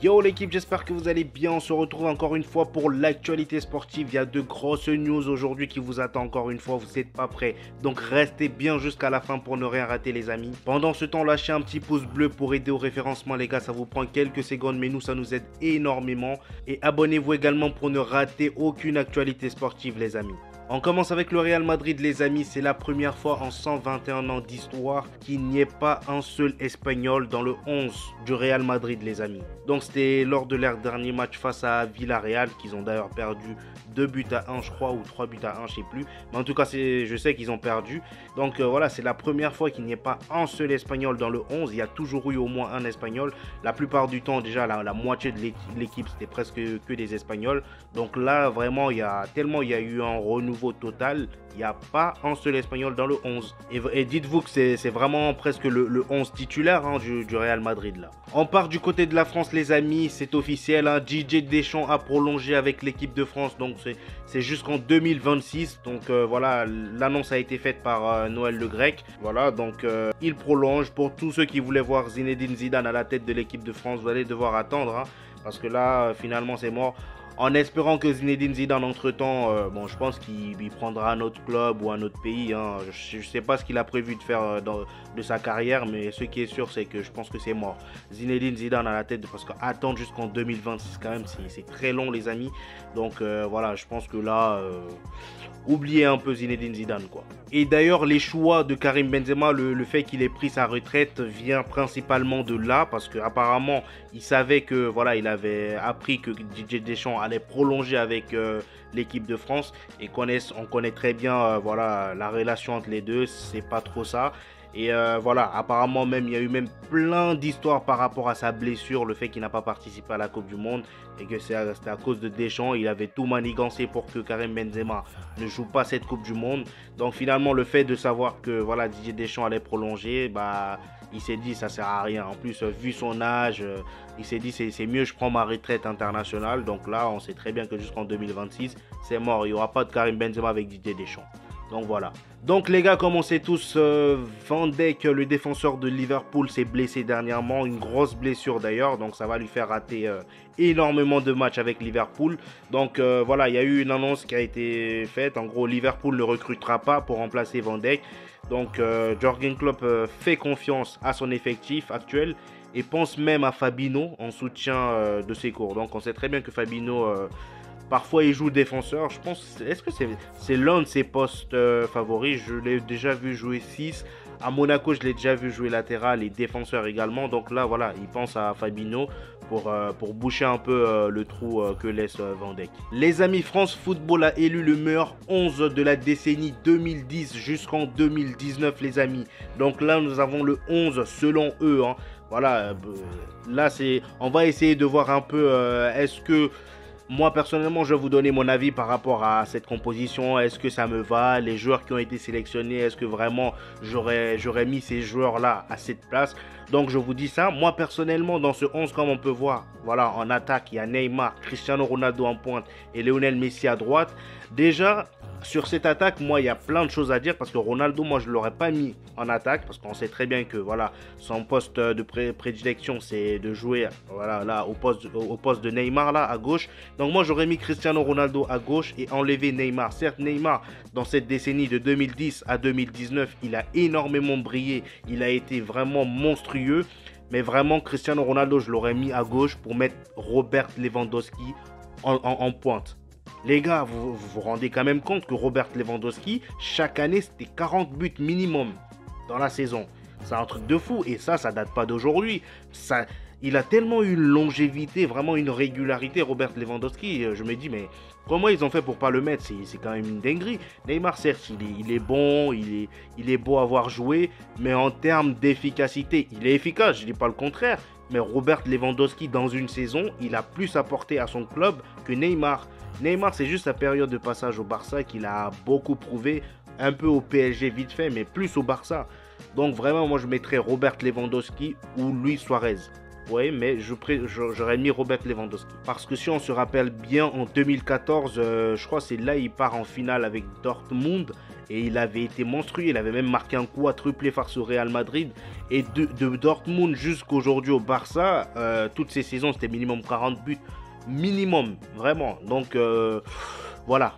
Yo l'équipe, j'espère que vous allez bien. On se retrouve encore une fois pour l'actualité sportive. Il y a de grosses news aujourd'hui qui vous attendent encore une fois. Vous n'êtes pas prêts. Donc restez bien jusqu'à la fin pour ne rien rater les amis. Pendant ce temps, lâchez un petit pouce bleu pour aider au référencement les gars. Ça vous prend quelques secondes mais nous ça nous aide énormément. Et abonnez-vous également pour ne rater aucune actualité sportive les amis. On commence avec le Real Madrid les amis, c'est la première fois en 121 ans d'histoire qu'il n'y ait pas un seul Espagnol dans le 11 du Real Madrid les amis. Donc c'était lors de leur dernier match face à Villarreal qu'ils ont d'ailleurs perdu 2 buts à 1 je crois ou 3 buts à 1 je sais plus. Mais en tout cas je sais qu'ils ont perdu. Donc voilà c'est la première fois qu'il n'y ait pas un seul Espagnol dans le 11. Il y a toujours eu au moins un Espagnol. La plupart du temps déjà la moitié de l'équipe c'était presque que des Espagnols. Donc là vraiment il y a eu un renouveau total, il n'y a pas un seul Espagnol dans le 11. Et dites-vous que c'est vraiment presque le 11 titulaire du Real Madrid là. On part du côté de la France les amis, c'est officiel, Didier Deschamps a prolongé avec l'équipe de France, donc c'est jusqu'en 2026. Donc voilà, l'annonce a été faite par Noël Le Grec. Voilà, donc il prolonge. Pour tous ceux qui voulaient voir Zinedine Zidane à la tête de l'équipe de France, vous allez devoir attendre, parce que là finalement c'est mort. En espérant que Zinedine Zidane, entre-temps, bon, je pense qu'il prendra un autre club ou un autre pays. Je ne sais pas ce qu'il a prévu de faire de sa carrière, mais ce qui est sûr, c'est que je pense que c'est mort. Zinedine Zidane à la tête, parce qu'attendre jusqu'en 2026, quand même, c'est très long, les amis. Donc voilà, je pense que là, oubliez un peu Zinedine Zidane, quoi. Et d'ailleurs, les choix de Karim Benzema, le fait qu'il ait pris sa retraite vient principalement de là, parce qu'apparemment, il savait que, voilà, il avait appris que Didier Deschamps allait prolonger avec l'équipe de France, et on connaît très bien, voilà, la relation entre les deux, c'est pas trop ça. Et voilà, apparemment même, il y a eu même plein d'histoires par rapport à sa blessure, le fait qu'il n'a pas participé à la Coupe du Monde et que c'était à cause de Deschamps, il avait tout manigancé pour que Karim Benzema ne joue pas cette Coupe du Monde. Donc finalement, le fait de savoir que voilà, Didier Deschamps allait prolonger, bah il s'est dit ça sert à rien. En plus, vu son âge, il s'est dit c'est mieux je prends ma retraite internationale. Donc là, on sait très bien que jusqu'en 2026, c'est mort. Il n'y aura pas de Karim Benzema avec Didier Deschamps. Donc voilà. Donc les gars, comme on sait tous, Van Dijk, le défenseur de Liverpool, s'est blessé dernièrement. Une grosse blessure d'ailleurs. Donc ça va lui faire rater énormément de matchs avec Liverpool. Donc voilà, il y a eu une annonce qui a été faite. En gros, Liverpool ne recrutera pas pour remplacer Van Dijk. Donc Jürgen Klopp fait confiance à son effectif actuel et pense même à Fabinho en soutien de ses cours. Donc on sait très bien que Fabinho... parfois, il joue défenseur. Je pense, est-ce que c'est l'un de ses postes favoris? Je l'ai déjà vu jouer 6. À Monaco, je l'ai déjà vu jouer latéral et défenseur également. Donc là, voilà, il pense à Fabinho pour boucher un peu le trou que laisse Van Dijk. Les amis, France Football a élu le meilleur 11 de la décennie 2010 jusqu'en 2019, les amis. Donc là, nous avons le 11 selon eux. Voilà, là, on va essayer de voir un peu, est-ce que... Moi, personnellement, je vais vous donner mon avis par rapport à cette composition. Est-ce que ça me va? Les joueurs qui ont été sélectionnés, est-ce que vraiment j'aurais mis ces joueurs-là à cette place? Donc, je vous dis ça. Moi, personnellement, dans ce 11, comme on peut voir, voilà, en attaque, il y a Neymar, Cristiano Ronaldo en pointe et Lionel Messi à droite. Déjà... Sur cette attaque, moi, il y a plein de choses à dire parce que Ronaldo, moi, je ne l'aurais pas mis en attaque parce qu'on sait très bien que voilà, son poste de prédilection, c'est de jouer voilà, là, au poste de Neymar, là, à gauche. Donc, moi, j'aurais mis Cristiano Ronaldo à gauche et enlevé Neymar. Certes, Neymar, dans cette décennie de 2010 à 2019, il a énormément brillé. Il a été vraiment monstrueux. Mais vraiment, Cristiano Ronaldo, je l'aurais mis à gauche pour mettre Robert Lewandowski en pointe. Les gars, vous vous rendez quand même compte que Robert Lewandowski, chaque année, c'était 40 buts minimum dans la saison. C'est un truc de fou. Et ça date pas d'aujourd'hui. Il a tellement eu une longévité, vraiment une régularité, Robert Lewandowski. Je me dis, mais comment ils ont fait pour pas le mettre? C'est quand même une dinguerie. Neymar, certes, il est bon, il est beau à voir jouer. Mais en termes d'efficacité, il est efficace, je dis pas le contraire. Mais Robert Lewandowski, dans une saison, il a plus apporté à son club que Neymar. Neymar, c'est juste sa période de passage au Barça qu'il a beaucoup prouvé, un peu au PSG vite fait, mais plus au Barça. Donc vraiment, moi je mettrais Robert Lewandowski ou Luis Suarez. Ouais, mais j'aurais mis Robert Lewandowski. Parce que si on se rappelle bien, en 2014, je crois que c'est là il part en finale avec Dortmund. Et il avait été monstrueux, il avait même marqué un quadruplé face au Real Madrid. Et de Dortmund jusqu'aujourd'hui au Barça, toutes ces saisons, c'était minimum 40 buts. Minimum, vraiment. Donc, voilà,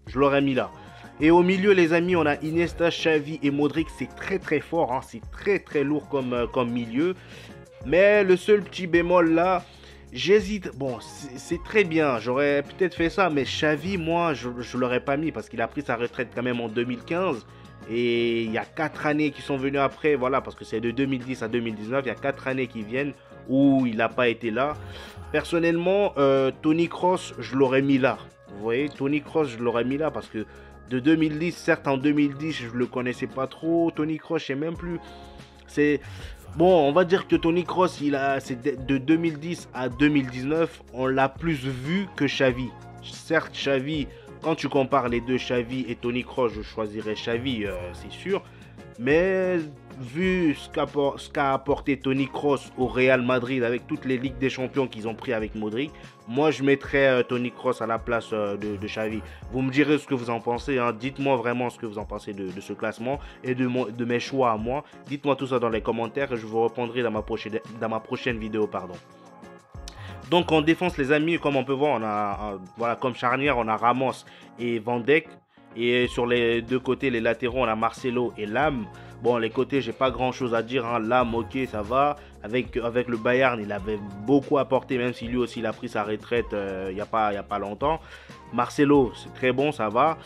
je l'aurais mis là. Et au milieu, les amis, on a Iniesta, Xavi et Modric. C'est très très fort, hein. C'est très très lourd comme milieu. Mais le seul petit bémol là, j'hésite. Bon, c'est très bien. J'aurais peut-être fait ça, mais Xavi, moi, je ne l'aurais pas mis parce qu'il a pris sa retraite quand même en 2015. Et il y a 4 années qui sont venues après, voilà, parce que c'est de 2010 à 2019. Il y a 4 années qui viennent où il n'a pas été là. Personnellement, Toni Kroos, je l'aurais mis là. Vous voyez, Toni Kroos, je l'aurais mis là parce que de 2010, certes en 2010, je ne le connaissais pas trop. Toni Kroos, je ne sais même plus. C'est... Bon, on va dire que Toni Kroos, c'est de 2010 à 2019, on l'a plus vu que Xavi. Certes, Xavi, quand tu compares les deux, Xavi et Toni Kroos, je choisirais Xavi, c'est sûr. Mais vu ce qu'a apporté Toni Kroos au Real Madrid avec toutes les Ligues des Champions qu'ils ont pris avec Modric, moi je mettrais Toni Kroos à la place de Xavi. Vous me direz ce que vous en pensez, hein. Dites-moi vraiment ce que vous en pensez de ce classement et de mes choix à moi. Dites-moi tout ça dans les commentaires et je vous répondrai dans ma prochaine vidéo. Donc en défense les amis, comme on peut voir, on a voilà, comme charnière on a Ramos et Van Dijk. Et sur les deux côtés, les latéraux, on a Marcelo et Lam. Bon, les côtés, j'ai pas grand chose à dire, hein. Lam, ok, ça va. Avec le Bayern, il avait beaucoup apporté, même si lui aussi il a pris sa retraite il n'y a pas longtemps. Marcelo, c'est très bon, ça va.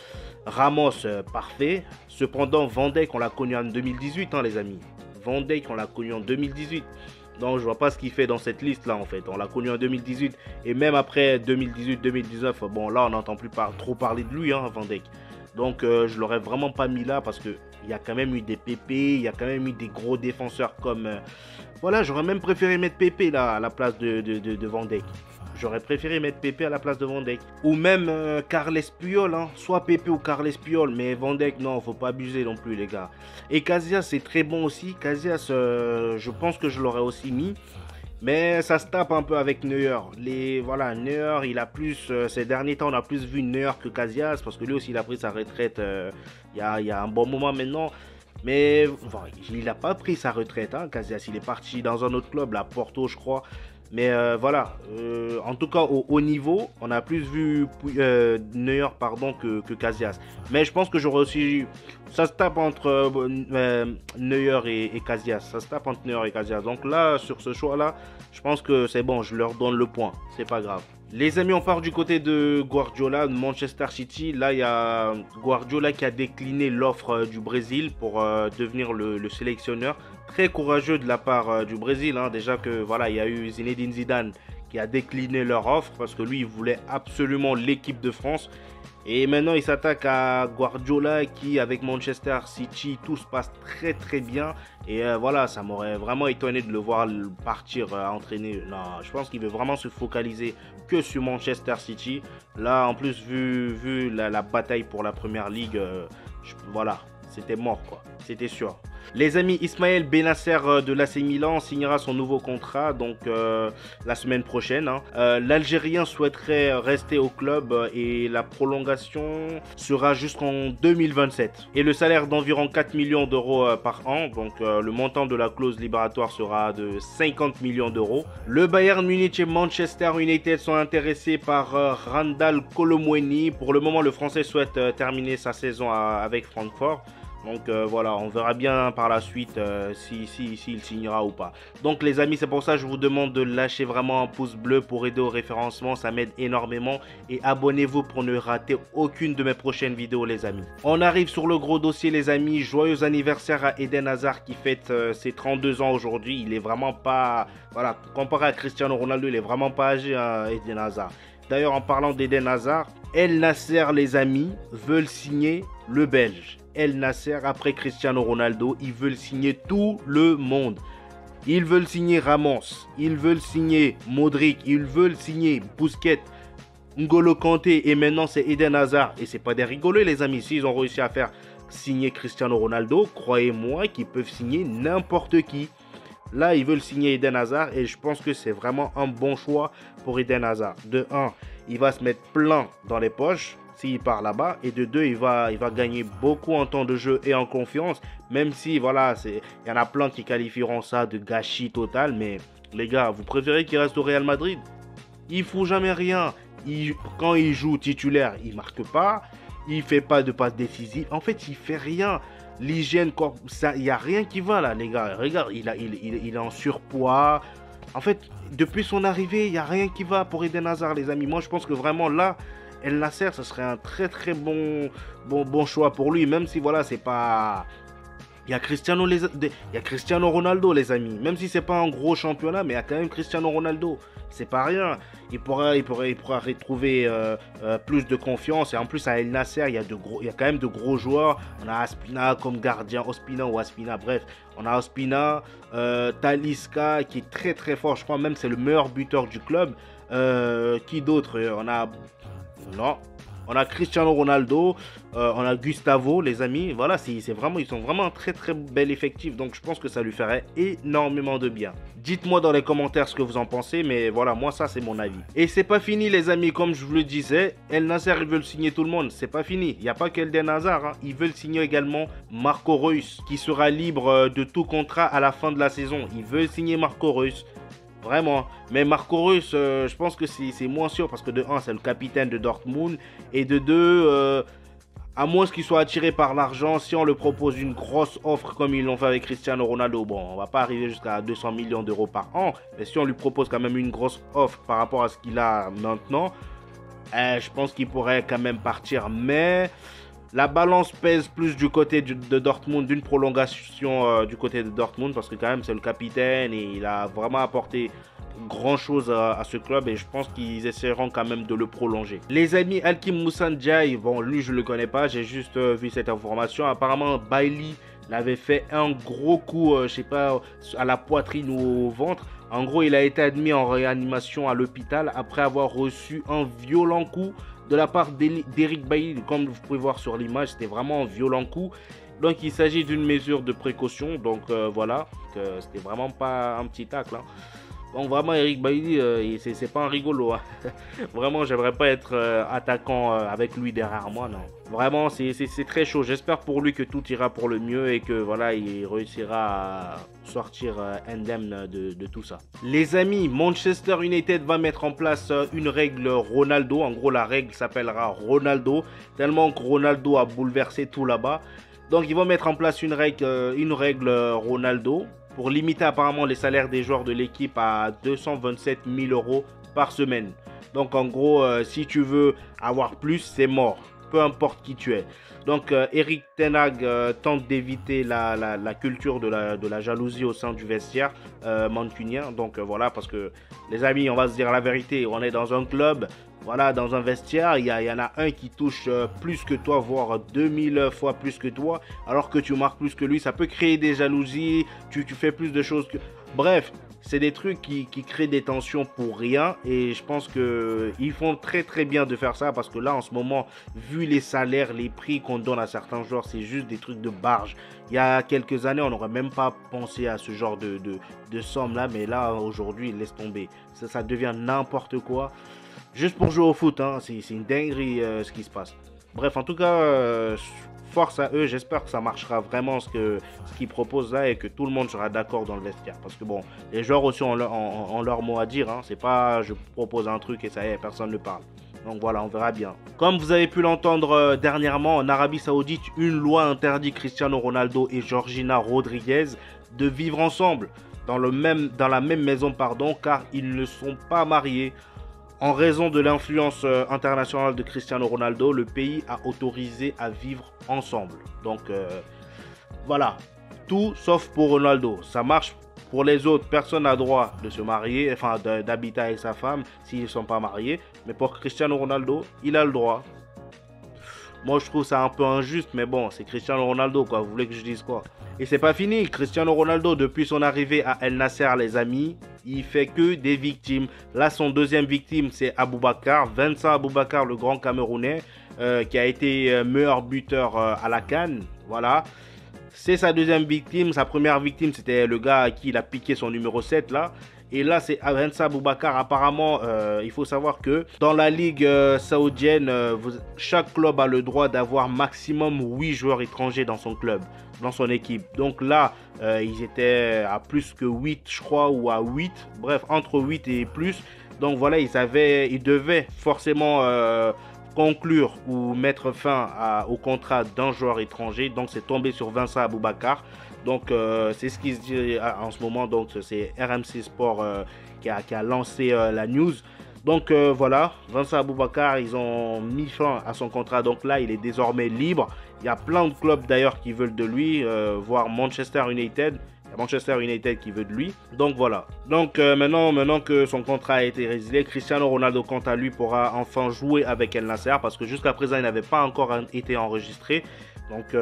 Ramos, parfait. Cependant, Van Dijk, on l'a connu en 2018, hein, les amis. Van Dijk, on l'a connu en 2018. Donc je vois pas ce qu'il fait dans cette liste là en fait. On l'a connu en 2018 et même après 2018-2019, bon là on n'entend plus trop parler de lui, hein, Van Dijk. Donc je l'aurais vraiment pas mis là parce que il y a quand même eu des Pépé, il y a quand même eu des gros défenseurs comme voilà, j'aurais même préféré mettre Pépé là à la place de Van Dijk. J'aurais préféré mettre Pépé à la place de Van Dijk. Ou même Carles Puyol, hein. Soit Pépé ou Carles Puyol. Mais Van Dijk, non, faut pas abuser non plus, les gars. Et Casillas, c'est très bon aussi. Casillas, je pense que je l'aurais aussi mis. Mais ça se tape un peu avec Neuer. Voilà, Neuer, il a plus... ces derniers temps, on a plus vu Neuer que Casillas. Parce que lui aussi, il a pris sa retraite il y a un bon moment maintenant. Mais bon, il n'a pas pris sa retraite, hein, Casillas. Il est parti dans un autre club, la Porto, je crois. Mais voilà, en tout cas au haut niveau, on a plus vu Neuer que Casillas. Mais je pense que j'aurais aussi... Ça se tape entre Neuer et Casillas. Ça se tape entre Neuer et Casillas. Donc là, sur ce choix-là, je pense que c'est bon, je leur donne le point. C'est pas grave. Les amis, on part du côté de Guardiola, de Manchester City. Là, il y a Guardiola qui a décliné l'offre du Brésil pour devenir le sélectionneur. Très courageux de la part du Brésil, hein. Déjà que voilà, il y a eu Zinedine Zidane qui a décliné leur offre parce que lui, il voulait absolument l'équipe de France. Et maintenant, il s'attaque à Guardiola qui, avec Manchester City, tout se passe très très bien. Et voilà, ça m'aurait vraiment étonné de le voir partir entraîner. Non, je pense qu'il veut vraiment se focaliser que sur Manchester City. Là, en plus, vu la bataille pour la Première Ligue, voilà, c'était mort quoi, c'était sûr. Les amis, Ismaël Bennacer de l'AC Milan signera son nouveau contrat donc la semaine prochaine, hein. L'Algérien souhaiterait rester au club et la prolongation sera jusqu'en 2027. Et le salaire d'environ 4 millions d'euros par an, donc le montant de la clause libératoire sera de 50 millions d'euros. Le Bayern Munich et Manchester United sont intéressés par Randal Kolo Muani. Pour le moment, le Français souhaite terminer sa saison avec Francfort. Donc voilà, on verra bien par la suite s'il signera ou pas. Donc les amis, c'est pour ça que je vous demande de lâcher vraiment un pouce bleu pour aider au référencement. Ça m'aide énormément. Et abonnez-vous pour ne rater aucune de mes prochaines vidéos les amis. On arrive sur le gros dossier les amis. Joyeux anniversaire à Eden Hazard qui fête ses 32 ans aujourd'hui. Il est vraiment pas... Voilà, comparé à Cristiano Ronaldo, il est vraiment pas âgé, hein, Eden Hazard. D'ailleurs, en parlant d'Eden Hazard, El Nasser les amis veulent signer le Belge. El Nasser, après Cristiano Ronaldo, ils veulent signer tout le monde. Ils veulent signer Ramos, ils veulent signer Modric, ils veulent signer Busquets, N'Golo Kanté et maintenant c'est Eden Hazard. Et c'est pas des rigoleux les amis, s'ils ont réussi à faire signer Cristiano Ronaldo, croyez-moi qu'ils peuvent signer n'importe qui. Là, ils veulent signer Eden Hazard et je pense que c'est vraiment un bon choix pour Eden Hazard. De 1, il va se mettre plein dans les poches s'il part là-bas. Et de 2, il va gagner beaucoup en temps de jeu et en confiance. Même si, voilà, il y en a plein qui qualifieront ça de gâchis total. Mais les gars, vous préférez qu'il reste au Real Madrid? Il ne fout jamais rien. Quand il joue titulaire, il ne marque pas. Il ne fait pas de passe décisive. En fait, il ne fait rien. L'hygiène, il n'y a rien qui va là, les gars. Regarde, il est en surpoids. En fait, depuis son arrivée, il n'y a rien qui va pour Eden Hazard, les amis. Moi, je pense que vraiment là, El Nasser, ce serait un très très bon choix pour lui. Même si, voilà, c'est pas... Il y a Cristiano Ronaldo, les amis. Même si c'est pas un gros championnat, mais il y a quand même Cristiano Ronaldo. C'est pas rien. Il pourra retrouver plus de confiance. Et en plus, à El Nasser, il y a quand même de gros joueurs. On a Ospina comme gardien. Ospina, bref. On a Ospina, Talisca, qui est très très fort. Je crois même que c'est le meilleur buteur du club. Qui d'autre? On a Cristiano Ronaldo, on a Gustavo, les amis. Voilà, ils sont vraiment un très très bel effectif. Donc je pense que ça lui ferait énormément de bien. Dites-moi dans les commentaires ce que vous en pensez. Mais voilà, moi ça c'est mon avis. Et c'est pas fini, les amis. Comme je vous le disais, El Nasser, ils veulent signer tout le monde. C'est pas fini. Il n'y a pas qu'Eden Hazard, hein. Ils veulent signer également Marco Reus, qui sera libre de tout contrat à la fin de la saison. Ils veulent signer Marco Reus. Vraiment. Mais Marco Reus, je pense que c'est moins sûr parce que de 1, c'est le capitaine de Dortmund. Et de 2, à moins qu'il soit attiré par l'argent, si on le propose une grosse offre comme ils l'ont fait avec Cristiano Ronaldo, bon, on va pas arriver jusqu'à 200 millions d'euros par an. Mais si on lui propose quand même une grosse offre par rapport à ce qu'il a maintenant, je pense qu'il pourrait quand même partir. Mais... la balance pèse plus du côté de Dortmund, d'une prolongation du côté de Dortmund, parce que quand même c'est le capitaine et il a vraiment apporté grand chose à ce club et je pense qu'ils essaieront quand même de le prolonger. Les amis, Hakim Moussa Ndiaye, bon lui je le connais pas, j'ai juste vu cette information. Apparemment Bailly l'avait fait un gros coup, je sais pas, à la poitrine ou au ventre. En gros, il a été admis en réanimation à l'hôpital après avoir reçu un violent coup de la part d'Eric Bailly. Comme vous pouvez voir sur l'image, c'était vraiment un violent coup. Donc, il s'agit d'une mesure de précaution. Donc, voilà, c'était vraiment pas un petit tacle, hein. Donc vraiment Eric Bailly, c'est pas un rigolo, hein. Vraiment j'aimerais pas être attaquant avec lui derrière moi, non. Vraiment c'est très chaud. J'espère pour lui que tout ira pour le mieux et que voilà il réussira à sortir indemne de tout ça. Les amis, Manchester United va mettre en place une règle Ronaldo. En gros la règle s'appellera Ronaldo, tellement que Ronaldo a bouleversé tout là-bas. Donc ils vont mettre en place une règle Ronaldo pour limiter apparemment les salaires des joueurs de l'équipe à 227 000 euros par semaine. Donc en gros, si tu veux avoir plus, c'est mort, peu importe qui tu es. Donc Eric Ten Hag tente d'éviter la culture de la jalousie au sein du vestiaire mancunien. Donc voilà, parce que les amis, on va se dire la vérité, on est dans un club, voilà, dans un vestiaire, il y en a un qui touche plus que toi, voire 2000 fois plus que toi, alors que tu marques plus que lui. Ça peut créer des jalousies, tu fais plus de choses que... Bref, c'est des trucs qui créent des tensions pour rien. Et je pense qu'ils font très très bien de faire ça, parce que là, en ce moment, vu les salaires, les prix qu'on donne à certains joueurs, c'est juste des trucs de barge. Il y a quelques années, on n'aurait même pas pensé à ce genre de somme là, mais là, aujourd'hui, laisse tomber. Ça devient n'importe quoi. Juste pour jouer au foot, hein. C'est une dinguerie ce qui se passe. Bref, en tout cas, force à eux. J'espère que ça marchera vraiment ce qu'ils proposent là et que tout le monde sera d'accord dans le vestiaire. Parce que bon, les joueurs aussi ont leur mot à dire, hein. C'est pas je propose un truc et ça y est, personne ne parle. Donc voilà, on verra bien. Comme vous avez pu l'entendre dernièrement, en Arabie Saoudite, une loi interdit Cristiano Ronaldo et Georgina Rodriguez de vivre ensemble dans la même maison, car ils ne sont pas mariés. En raison de l'influence internationale de Cristiano Ronaldo, le pays a autorisé à vivre ensemble. Donc voilà, tout sauf pour Ronaldo. Ça marche pour les autres, personne n'a droit de se marier, enfin d'habiter avec sa femme s'ils ne sont pas mariés. Mais pour Cristiano Ronaldo, il a le droit. Moi je trouve ça un peu injuste, mais bon, c'est Cristiano Ronaldo quoi, vous voulez que je dise quoi? Et c'est pas fini, Cristiano Ronaldo, depuis son arrivée à El Nasser, les amis, il fait que des victimes. Là, son deuxième victime, c'est Aboubakar, Vincent Aboubakar, le grand Camerounais, qui a été meilleur buteur à la CAN. Voilà. c'est sa deuxième victime. Sa première victime, c'était le gars à qui il a piqué son numéro 7 là. Et là, c'est Vença Aboubakar. Apparemment, il faut savoir que dans la ligue saoudienne, chaque club a le droit d'avoir maximum 8 joueurs étrangers dans son club, dans son équipe. Donc là, ils étaient à plus que 8, je crois, ou à 8. Bref, entre 8 et plus. Donc voilà, ils devaient forcément conclure ou mettre fin au contrat d'un joueur étranger. Donc c'est tombé sur Vença Aboubakar. Donc c'est ce qui se dit en ce moment. Donc c'est RMC Sport qui a lancé la news. Donc voilà, Vença Aboubakar, ils ont mis fin à son contrat. Donc là, il est désormais libre. Il y a plein de clubs d'ailleurs qui veulent de lui, voire Manchester United. Il y a Manchester United qui veut de lui. Donc voilà. Donc maintenant que son contrat a été résilié, Cristiano Ronaldo, quant à lui, pourra enfin jouer avec El Nasser. Parce que jusqu'à présent, il n'avait pas encore été enregistré. Donc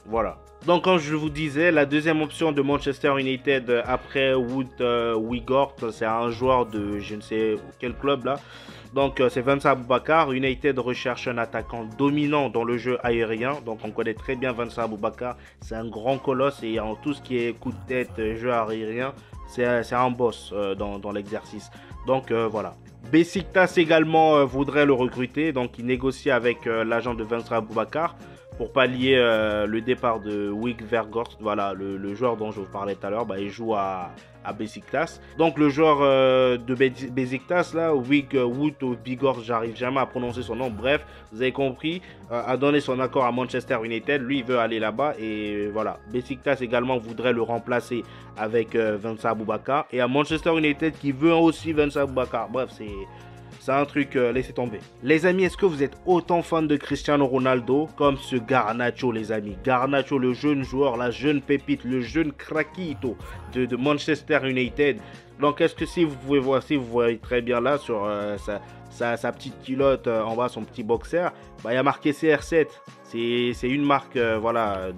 voilà. Donc comme je vous disais, la deuxième option de Manchester United après Wood Weghorst, c'est un joueur de je ne sais quel club là. Donc c'est Vença Aboubakar. United recherche un attaquant dominant dans le jeu aérien. Donc on connaît très bien Vença Aboubakar. C'est un grand colosse et en tout ce qui est coup de tête, jeu aérien, c'est un boss dans l'exercice. Donc voilà. Besiktas également voudrait le recruter. Donc il négocie avec l'agent de Vença Aboubakar pour pallier le départ de Weghorst, voilà, le joueur dont je vous parlais tout à l'heure, il joue à Besiktas. Donc le joueur de Besiktas, là, Wood ou Weghorst, j'arrive jamais à prononcer son nom, bref, vous avez compris, a donné son accord à Manchester United, lui il veut aller là-bas et voilà. Besiktas également voudrait le remplacer avec Vença Aboubakar et à Manchester United qui veut aussi Vença Aboubakar, bref, c'est un truc, laissez tomber. Les amis, est-ce que vous êtes autant fan de Cristiano Ronaldo comme ce Garnacho, les amis? Garnacho, le jeune joueur, la jeune pépite, le jeune craquito de Manchester United. Donc, est-ce que si vous pouvez voir, si vous voyez très bien là sur sa petite culotte en bas, son petit boxer, il y a marqué CR7. C'est une marque, voilà,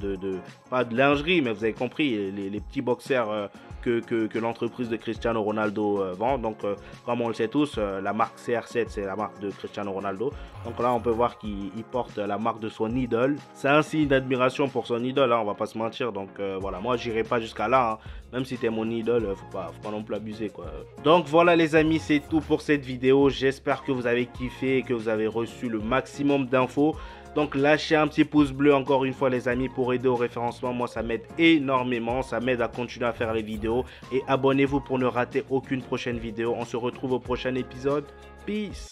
pas de lingerie, mais vous avez compris, les petits boxers que l'entreprise de Cristiano Ronaldo vend. Donc, comme on le sait tous, la marque CR7, c'est la marque de Cristiano Ronaldo. Donc là, on peut voir qu'il porte la marque de son idole. C'est un signe d'admiration pour son idole, hein, on va pas se mentir. Donc voilà, moi, j'irai pas jusqu'à là. Hein. Même si t'es mon idole, faut pas non plus abuser, quoi. Donc voilà, les amis, c'est tout pour cette vidéo. J'espère que vous avez kiffé et que vous avez reçu le maximum d'infos. Donc lâchez un petit pouce bleu encore une fois les amis pour aider au référencement. Moi ça m'aide énormément, ça m'aide à continuer à faire les vidéos. Et abonnez-vous pour ne rater aucune prochaine vidéo. On se retrouve au prochain épisode. Peace.